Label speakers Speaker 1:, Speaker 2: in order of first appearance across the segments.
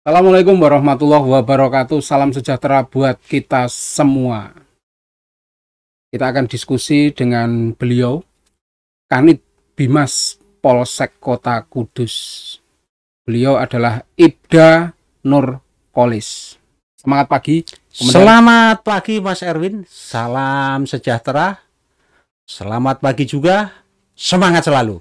Speaker 1: Assalamualaikum warahmatullahi wabarakatuh. Salam sejahtera buat kita semua. Kita akan diskusi dengan beliau, Kanit Bimas Polsek Kota Kudus. Beliau adalah Ibda Nurkolis. Semangat pagi.
Speaker 2: Selamat pagi Mas Erwin. Salam sejahtera. Selamat pagi juga. Semangat selalu.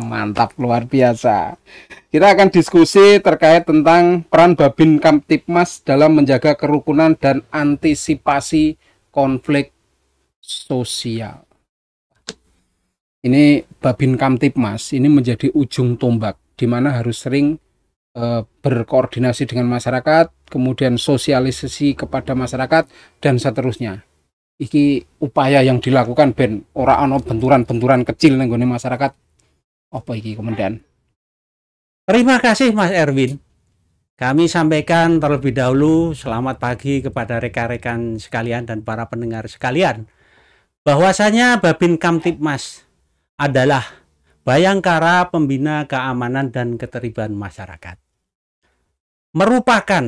Speaker 1: Mantap, luar biasa. Kita akan diskusi terkait tentang peran Babin Kamtibmas dalam menjaga kerukunan dan antisipasi konflik sosial. Ini Babin Kamtibmas ini menjadi ujung tombak di mana harus sering berkoordinasi dengan masyarakat, kemudian sosialisasi kepada masyarakat dan seterusnya. Iki upaya yang dilakukan ben ora ana benturan-benturan kecil nang gone masyarakat. Apa iki, Komandan?
Speaker 2: Terima kasih Mas Erwin. Kami sampaikan terlebih dahulu selamat pagi kepada rekan-rekan sekalian dan para pendengar sekalian. Bahwasanya Babin Kamtibmas adalah Bayangkara Pembina Keamanan dan Ketertiban Masyarakat. Merupakan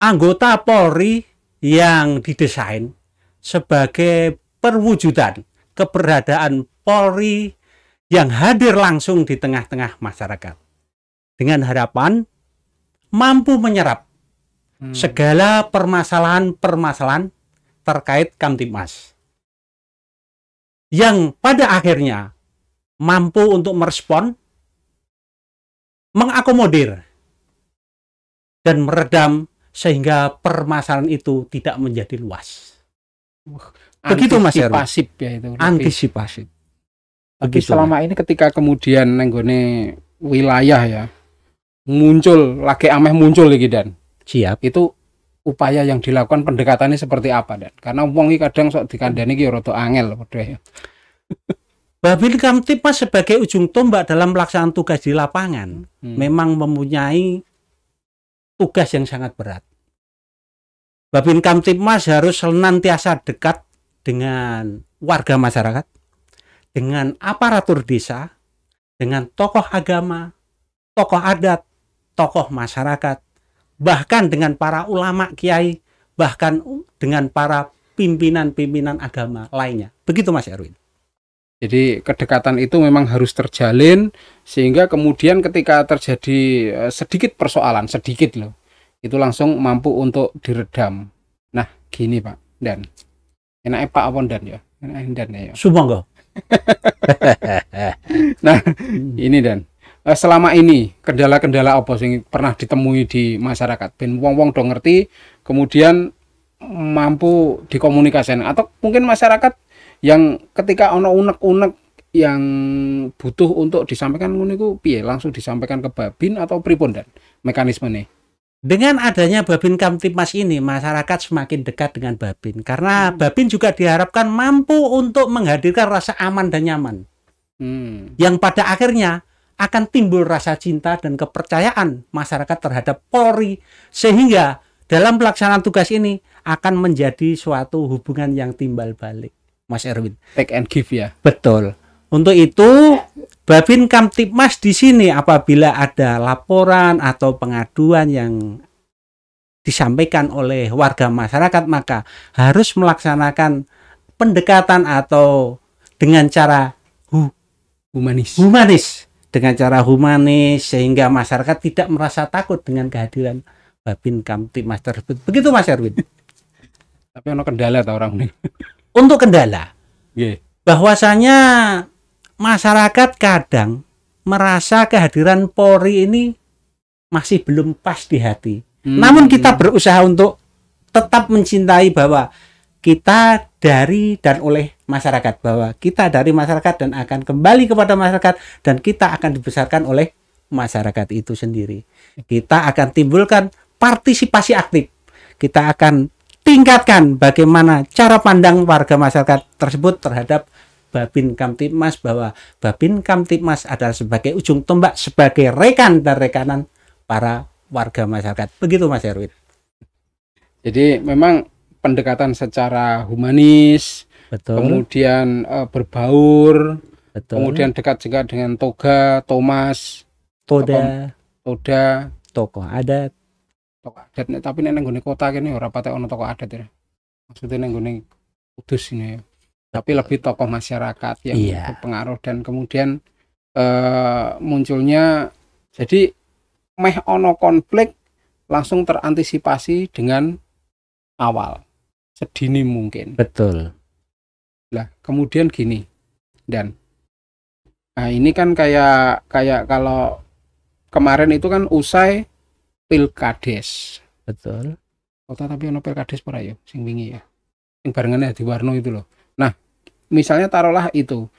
Speaker 2: anggota Polri yang didesain sebagai perwujudan keberadaan Polri yang hadir langsung di tengah-tengah masyarakat dengan harapan mampu menyerap segala permasalahan-permasalahan terkait Kamtibmas yang pada akhirnya mampu untuk merespon, mengakomodir dan meredam sehingga permasalahan itu tidak menjadi luas. Begitu Mas Erwin.
Speaker 1: Antisipasif ya itu.
Speaker 2: Antisipasi.
Speaker 1: Tapi selama ini ketika kemudian nenggone wilayah ya muncul lagi Dan.
Speaker 2: Siap.
Speaker 1: Itu upaya yang dilakukan pendekatannya seperti apa Dan? Karena wong iki kadang sok dikandani ki rada angel padha ya.
Speaker 2: Babin Kamtibmas sebagai ujung tombak dalam pelaksanaan tugas di lapangan memang mempunyai tugas yang sangat berat. Babin Kamtibmas harus senantiasa dekat dengan warga masyarakat, dengan aparatur desa, dengan tokoh agama, tokoh adat, tokoh masyarakat, bahkan dengan para ulama kiai, bahkan dengan para pimpinan-pimpinan agama lainnya. Begitu Mas Erwin.
Speaker 1: Jadi kedekatan itu memang harus terjalin sehingga kemudian ketika terjadi sedikit persoalan, sedikit loh, itu langsung mampu untuk diredam. Nah, gini Pak Dan. Enaknya Pak apa Dan ya? Enaknya Dan ya.
Speaker 2: Sumangga.
Speaker 1: Nah, ini Dan. Selama ini kendala-kendala apa sing pernah ditemui di masyarakat? Ben wong-wong do ngerti, kemudian mampu dikomunikasikan atau mungkin masyarakat yang ketika ono unek-unek yang butuh untuk disampaikan ngono iku piye? Langsung disampaikan ke Babin atau pripun Dan mekanisme nih?
Speaker 2: Dengan adanya Babin Kamtibmas ini, masyarakat semakin dekat dengan Babin. Karena Babin juga diharapkan mampu untuk menghadirkan rasa aman dan nyaman. Yang pada akhirnya akan timbul rasa cinta dan kepercayaan masyarakat terhadap Polri. Sehingga dalam pelaksanaan tugas ini akan menjadi suatu hubungan yang timbal balik. Mas Erwin.
Speaker 1: Take and give ya?
Speaker 2: Betul. Untuk itu, Babin Kamtibmas di sini apabila ada laporan atau pengaduan yang disampaikan oleh warga masyarakat, maka harus melaksanakan pendekatan atau dengan cara humanis. Dengan cara humanis sehingga masyarakat tidak merasa takut dengan kehadiran Babin Kamtibmas tersebut. Begitu Mas Erwin.
Speaker 1: Tapi ono kendala ta orang nih.
Speaker 2: Untuk kendala. Bahwasanya masyarakat kadang merasa kehadiran Polri ini masih belum pas di hati. Namun kita berusaha untuk tetap mencintai bahwa kita dari dan oleh masyarakat. Bahwa kita dari masyarakat dan akan kembali kepada masyarakat. Dan kita akan dibesarkan oleh masyarakat itu sendiri. Kita akan timbulkan partisipasi aktif. Kita akan tingkatkan bagaimana cara pandang warga masyarakat tersebut terhadap Babin Kamtibmas, bahwa Babin Kamtibmas adalah sebagai ujung tombak, sebagai rekan dan rekanan para warga masyarakat. Begitu Mas Erwin.
Speaker 1: Jadi memang pendekatan secara humanis,
Speaker 2: betul.
Speaker 1: Kemudian berbaur,
Speaker 2: betul.
Speaker 1: Kemudian dekat dengan Toga, Thomas,
Speaker 2: Toda,
Speaker 1: Toda,
Speaker 2: tokoh adat,
Speaker 1: tokoh adat tapi nek nang nggone kota kene ora patek ono tokoh adat ya. Maksudnya nang nggone Kudus ini ya. Tapi lebih tokoh masyarakat yang berpengaruh dan kemudian munculnya jadi meh ono konflik langsung terantisipasi dengan awal sedini mungkin.
Speaker 2: Betul.
Speaker 1: Lah kemudian gini dan nah ini kan kayak kalau kemarin itu kan usai Pilkades.
Speaker 2: Betul.
Speaker 1: Kota tapi ono Pilkades ora ya sing wingi ya. Sing barengannya di Warno itu loh. Nah, misalnya taruhlah itu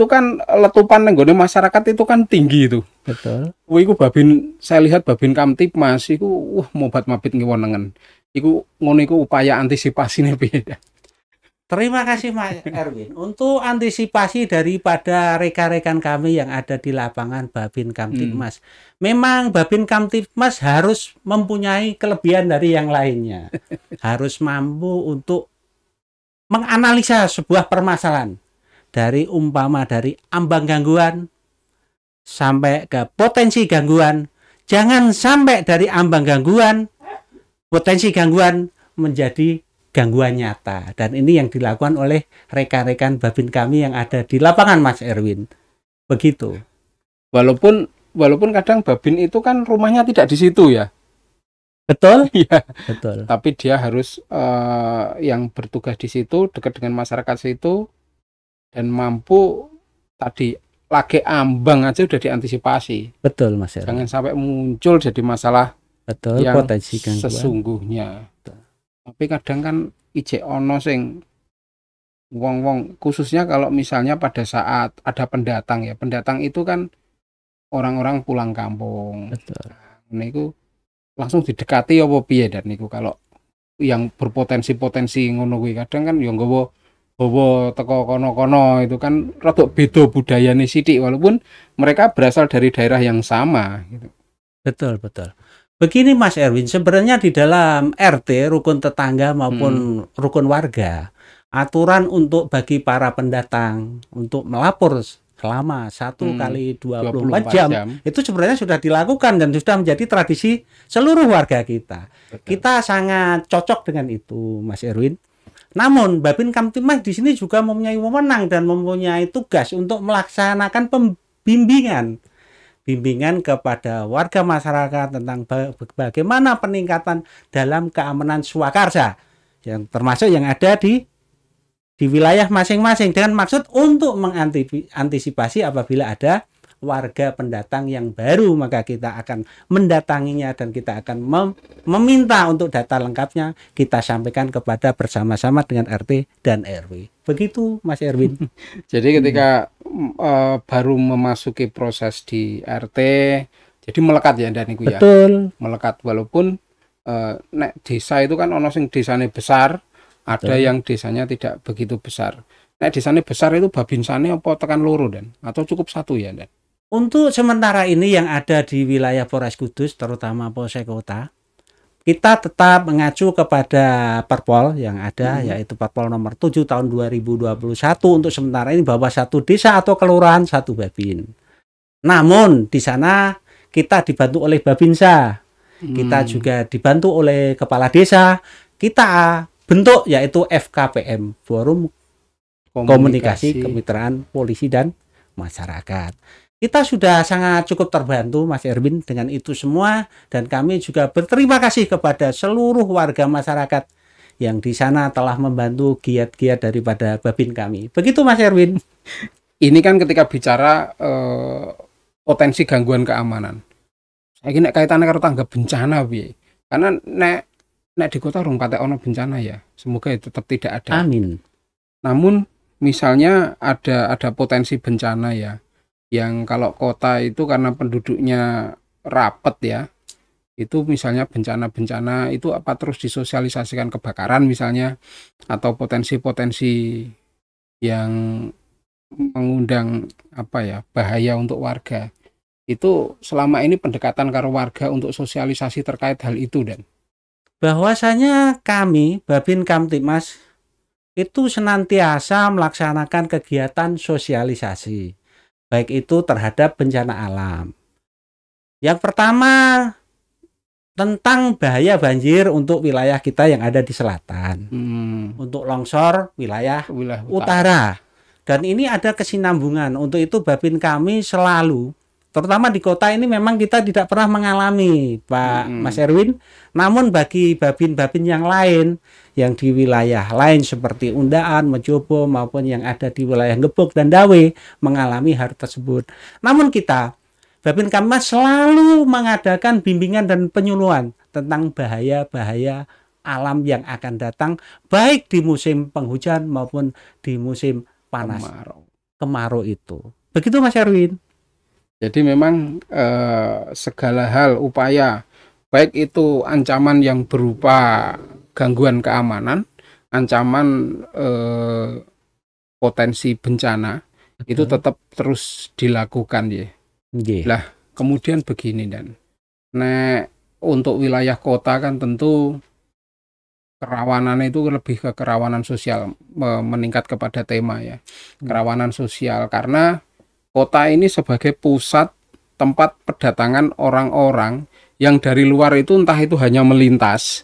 Speaker 1: kan letupan nenggone masyarakat itu kan tinggi itu.
Speaker 2: Betul.
Speaker 1: Iku Babin, saya lihat Babin Kamtibmas iku mobat mabit ngiwonengen. Iku ngono iku upaya antisipasine piye.
Speaker 2: Terima kasih Mas Erwin. Untuk antisipasi daripada rekan-rekan kami yang ada di lapangan Babin Kamtibmas. Memang Babin Kamtibmas harus mempunyai kelebihan dari yang lainnya. Harus mampu untuk menganalisa sebuah permasalahan. Dari ambang gangguan sampai ke potensi gangguan. Jangan sampai dari ambang gangguan, potensi gangguan menjadi gangguan nyata, dan ini yang dilakukan oleh rekan-rekan Babin kami yang ada di lapangan Mas Erwin. Begitu.
Speaker 1: Walaupun kadang Babin itu kan rumahnya tidak di situ ya.
Speaker 2: Betul?
Speaker 1: Iya.
Speaker 2: Betul.
Speaker 1: Tapi dia harus yang bertugas di situ dekat dengan masyarakat situ dan mampu tadi lagi ambang aja udah diantisipasi.
Speaker 2: Betul Mas Erwin.
Speaker 1: Jangan sampai muncul jadi masalah yang
Speaker 2: potensi gangguan
Speaker 1: sesungguhnya. Tapi kadang kan ijek ono sing wong-wong khususnya kalau misalnya pada saat ada pendatang ya. Pendatang itu kan orang-orang pulang kampung.
Speaker 2: Betul.
Speaker 1: Niku langsung didekati apa piye dan niku kalau yang berpotensi ngono kuwi kadang kan ya nggawa teko kono-kono itu kan rada beda budayane sithik walaupun mereka berasal dari daerah yang sama gitu.
Speaker 2: Betul. Begini Mas Erwin, sebenarnya di dalam RT, rukun tetangga maupun rukun warga, aturan untuk bagi para pendatang untuk melapor selama 1 kali 24 jam itu sebenarnya sudah dilakukan dan sudah menjadi tradisi seluruh warga kita.
Speaker 1: Betul. Kita
Speaker 2: sangat cocok dengan itu Mas Erwin. Namun Babin Kamtibmas di sini juga mempunyai wewenang dan mempunyai tugas untuk melaksanakan pembimbingan kepada warga masyarakat tentang bagaimana peningkatan dalam keamanan swakarsa yang termasuk yang ada di wilayah masing-masing dengan maksud untuk mengantisipasi apabila ada warga pendatang yang baru, maka kita akan mendatanginya dan kita akan meminta untuk data lengkapnya kita sampaikan kepada bersama-sama dengan RT dan RW. Begitu Mas Erwin.
Speaker 1: Jadi ketika baru memasuki proses di RT, jadi melekat ya dan niku ya.
Speaker 2: Betul.
Speaker 1: Melekat walaupun nek desa itu kan ono sing desane besar, ada yang desanya tidak begitu besar. Nek desane besar itu babinsane apa tekan loro dan atau cukup 1 ya dan.
Speaker 2: Untuk sementara ini yang ada di wilayah Polres Kudus, terutama Polsek Kota, kita tetap mengacu kepada Perpol yang ada, yaitu Perpol nomor 7 tahun 2021 untuk sementara ini bahwa 1 desa atau kelurahan 1 Babin. Namun di sana kita dibantu oleh Babinsa, kita juga dibantu oleh Kepala Desa, kita bentuk yaitu FKPM, Forum Komunikasi Kemitraan Polisi dan Masyarakat. Kita sudah sangat cukup terbantu Mas Erwin dengan itu semua dan kami juga berterima kasih kepada seluruh warga masyarakat yang di sana telah membantu giat-giat daripada Babin kami. Begitu Mas Erwin.
Speaker 1: Ini kan ketika bicara potensi gangguan keamanan. Saya kira kaitannya karo tanggap bencana piye. Karena nek di kota rung patek ono bencana ya. Semoga tetap tidak ada.
Speaker 2: Amin.
Speaker 1: Namun misalnya ada potensi bencana ya. Yang kalau kota itu karena penduduknya rapet ya, itu misalnya bencana-bencana itu apa terus disosialisasikan kebakaran misalnya, atau potensi-potensi yang mengundang apa ya bahaya untuk warga. Itu selama ini pendekatan karo warga untuk sosialisasi terkait hal itu dan
Speaker 2: bahwasanya kami Babin Kamtibmas itu senantiasa melaksanakan kegiatan sosialisasi baik itu terhadap bencana alam. Yang pertama tentang bahaya banjir untuk wilayah kita yang ada di selatan, untuk longsor wilayah utara. Dan ini ada kesinambungan. Untuk itu Babin kami selalu, terutama di kota ini memang kita tidak pernah mengalami, Pak Mas Erwin. Namun bagi babin-babin yang lain, yang di wilayah lain seperti Undaan, Mejobo maupun yang ada di wilayah Gebog dan Dawe mengalami hal tersebut. Namun kita Babin Kammas selalu mengadakan bimbingan dan penyuluhan tentang bahaya-bahaya alam yang akan datang, baik di musim penghujan maupun di musim panas kemarau itu. Begitu Mas Erwin.
Speaker 1: Jadi memang segala hal upaya, baik itu ancaman yang berupa gangguan keamanan, ancaman potensi bencana, itu tetap terus dilakukan ya. Lah kemudian begini dan untuk wilayah kota kan tentu kerawanan itu lebih ke kerawanan sosial, meningkat kepada tema ya, kerawanan sosial, karena kota ini sebagai pusat tempat kedatangan orang-orang yang dari luar itu, entah itu hanya melintas,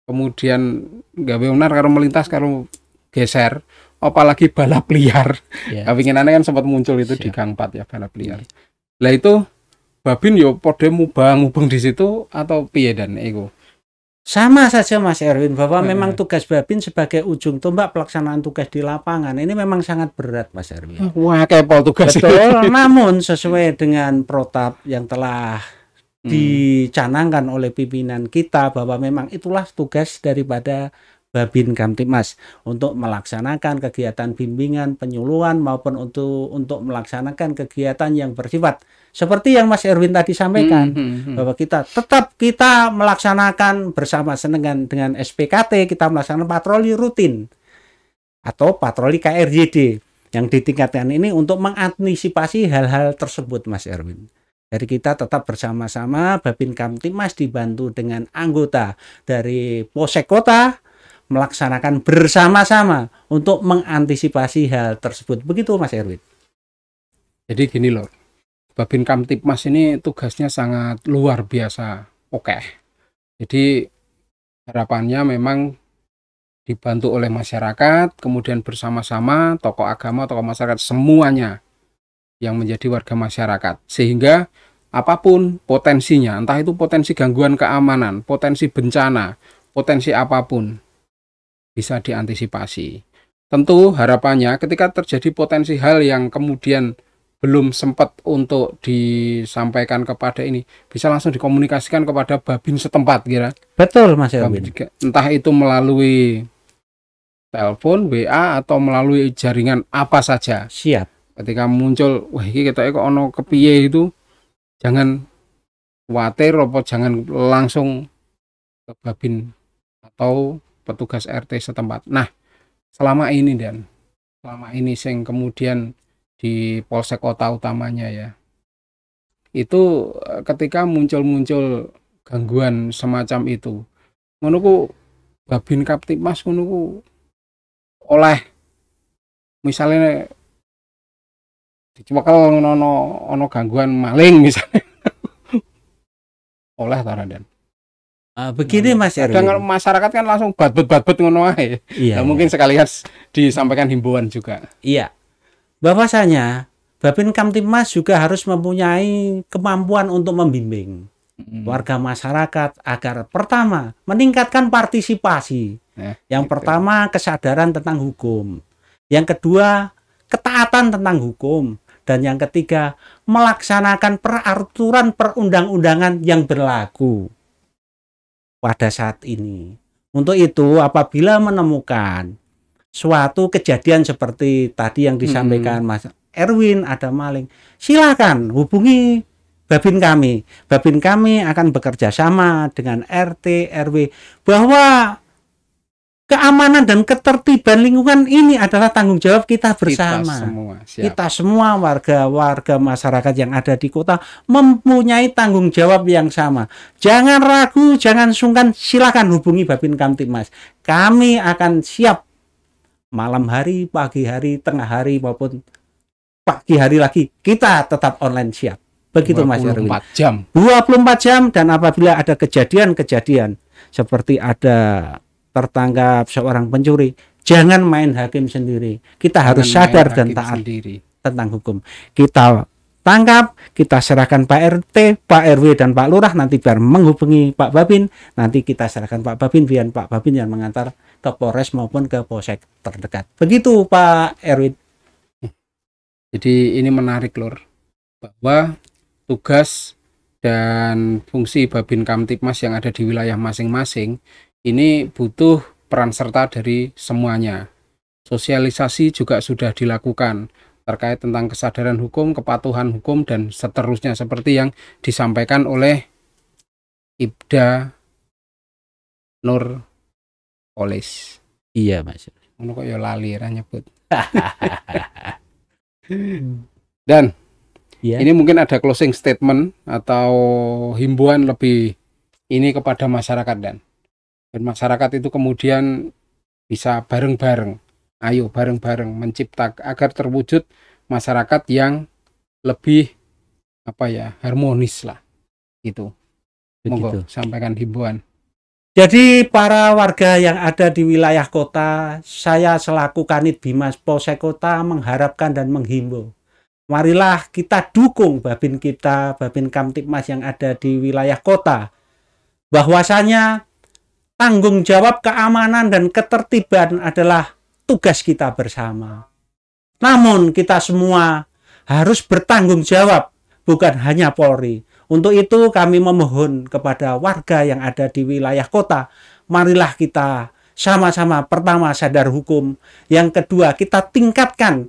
Speaker 1: kemudian nggak benar kalau melintas, kalau geser, apalagi balap liar. Kepinginannya kan sempat muncul itu di Gang 4 ya, balap liar. Lah itu Babin yo pode mubang di situ atau piye dan ego?
Speaker 2: Sama saja Mas Erwin, bahwa memang tugas Babin sebagai ujung tombak pelaksanaan tugas di lapangan ini memang sangat berat Mas Erwin.
Speaker 1: Wah, kepol tugas.
Speaker 2: Betul, namun sesuai dengan protap yang telah dicanangkan oleh pimpinan kita, bahwa memang itulah tugas daripada Babin Kamtibmas untuk melaksanakan kegiatan bimbingan, penyuluhan maupun untuk melaksanakan kegiatan yang bersifat seperti yang Mas Erwin tadi sampaikan, bahwa kita tetap melaksanakan bersama dengan SPKT, kita melaksanakan patroli rutin atau patroli KRJD yang ditingkatkan ini untuk mengantisipasi hal-hal tersebut Mas Erwin. Jadi kita tetap bersama-sama, Babin Kamtibmas dibantu dengan anggota dari Polsek Kota melaksanakan bersama-sama untuk mengantisipasi hal tersebut. Begitu Mas Erwin.
Speaker 1: Jadi gini loh, Babin Kamtibmas ini tugasnya sangat luar biasa. Oke. Jadi harapannya memang dibantu oleh masyarakat, kemudian bersama-sama tokoh agama, tokoh masyarakat, semuanya yang menjadi warga masyarakat, sehingga apapun potensinya, entah itu potensi gangguan keamanan, potensi bencana, potensi apapun, bisa diantisipasi. Tentu harapannya ketika terjadi potensi hal yang kemudian belum sempat untuk disampaikan kepada ini, bisa langsung dikomunikasikan kepada Babin setempat kira.
Speaker 2: Betul Mas Erwin.
Speaker 1: Entah itu melalui telepon, WA atau melalui jaringan apa saja.
Speaker 2: Siap.
Speaker 1: Ketika muncul, wah ini kita kok ono kepiye itu, jangan khawatir, jangan langsung ke Babin atau petugas RT setempat. Nah, selama ini sing kemudian di Polsek Kota utamanya ya, itu ketika muncul gangguan semacam itu, ngono Babin Kamtibmas ngono oleh misalnya dicekel ono gangguan maling misalnya oleh taradan.
Speaker 2: Begini Mas Erwin.
Speaker 1: Kadang masyarakat kan langsung bat-bat ngono ae. Iya, mungkin sekalian disampaikan himbauan juga.
Speaker 2: Iya. Bahwasanya Babin Kamtibmas juga harus mempunyai kemampuan untuk membimbing warga masyarakat agar pertama meningkatkan partisipasi. Yang pertama kesadaran tentang hukum. Yang kedua ketaatan tentang hukum. Dan yang ketiga melaksanakan peraturan perundang-undangan yang berlaku pada saat ini. Untuk itu apabila menemukan suatu kejadian seperti tadi yang disampaikan Mas Erwin, ada maling, silakan hubungi Babin kami. Babin kami akan bekerja sama dengan RT, RW, bahwa keamanan dan ketertiban lingkungan ini adalah tanggung jawab kita bersama. Kita semua warga masyarakat yang ada di kota mempunyai tanggung jawab yang sama. Jangan ragu, jangan sungkan, silakan hubungi Babin Kamtibmas. Kami akan siap malam hari, pagi hari, tengah hari maupun pagi hari lagi, kita tetap online siap. Begitu Mas Erwin.
Speaker 1: 24 jam.
Speaker 2: 24 jam, dan apabila ada kejadian-kejadian seperti ada tertangkap seorang pencuri, jangan main hakim sendiri. Kita harus sadar dan taat tentang hukum. Kita tangkap, kita serahkan Pak RT, Pak RW, dan Pak Lurah, nanti biar menghubungi Pak Babin, nanti kita serahkan Pak Babin, biar Pak Babin yang mengantar ke Polres maupun ke Polsek terdekat. Begitu Pak Erwin.
Speaker 1: Jadi ini menarik Lur, bahwa tugas dan fungsi Babin Kamtibmas yang ada di wilayah masing-masing ini butuh peran serta dari semuanya. Sosialisasi juga sudah dilakukan terkait tentang kesadaran hukum, kepatuhan hukum, dan seterusnya seperti yang disampaikan oleh Ibda Nur Polis.
Speaker 2: Iya Mas.
Speaker 1: Ono kok ya lali ra nyebut. Dan ini mungkin ada closing statement atau himbauan lebih ini kepada masyarakat, dan masyarakat itu kemudian bisa bareng-bareng, ayo bareng-bareng menciptakan agar terwujud masyarakat yang lebih harmonis lah gitu. Monggo sampaikan himbauan.
Speaker 2: Jadi para warga yang ada di wilayah kota, saya selaku Kanit Bimas Polsek Kota mengharapkan dan menghimbau, marilah kita dukung Babin kita, Babin Kamtibmas yang ada di wilayah kota, bahwasanya tanggung jawab keamanan dan ketertiban adalah tugas kita bersama. Namun kita semua harus bertanggung jawab, bukan hanya Polri. Untuk itu kami memohon kepada warga yang ada di wilayah kota, marilah kita sama-sama pertama sadar hukum, yang kedua kita tingkatkan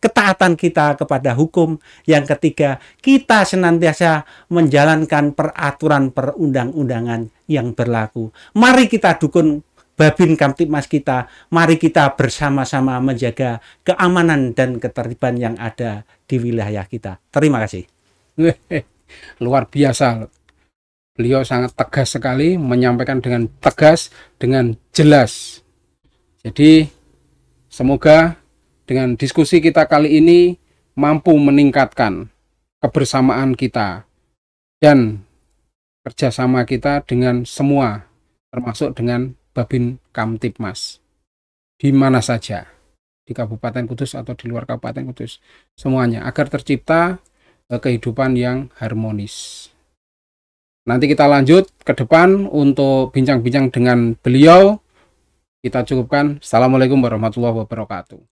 Speaker 2: ketaatan kita kepada hukum, yang ketiga kita senantiasa menjalankan peraturan perundang-undangan yang berlaku. Mari kita dukung Babin Kamtibmas kita, mari kita bersama-sama menjaga keamanan dan ketertiban yang ada di wilayah kita. Terima kasih.
Speaker 1: Luar biasa. Beliau sangat tegas sekali, menyampaikan dengan tegas, dengan jelas. Jadi semoga dengan diskusi kita kali ini mampu meningkatkan kebersamaan kita dan kerjasama kita dengan semua, termasuk dengan Babin Kamtibmas di mana saja, di Kabupaten Kudus atau di luar Kabupaten Kudus, semuanya, agar tercipta kehidupan yang harmonis. Nanti kita lanjut ke depan untuk bincang-bincang dengan beliau. Kita cukupkan. Assalamualaikum warahmatullahi wabarakatuh.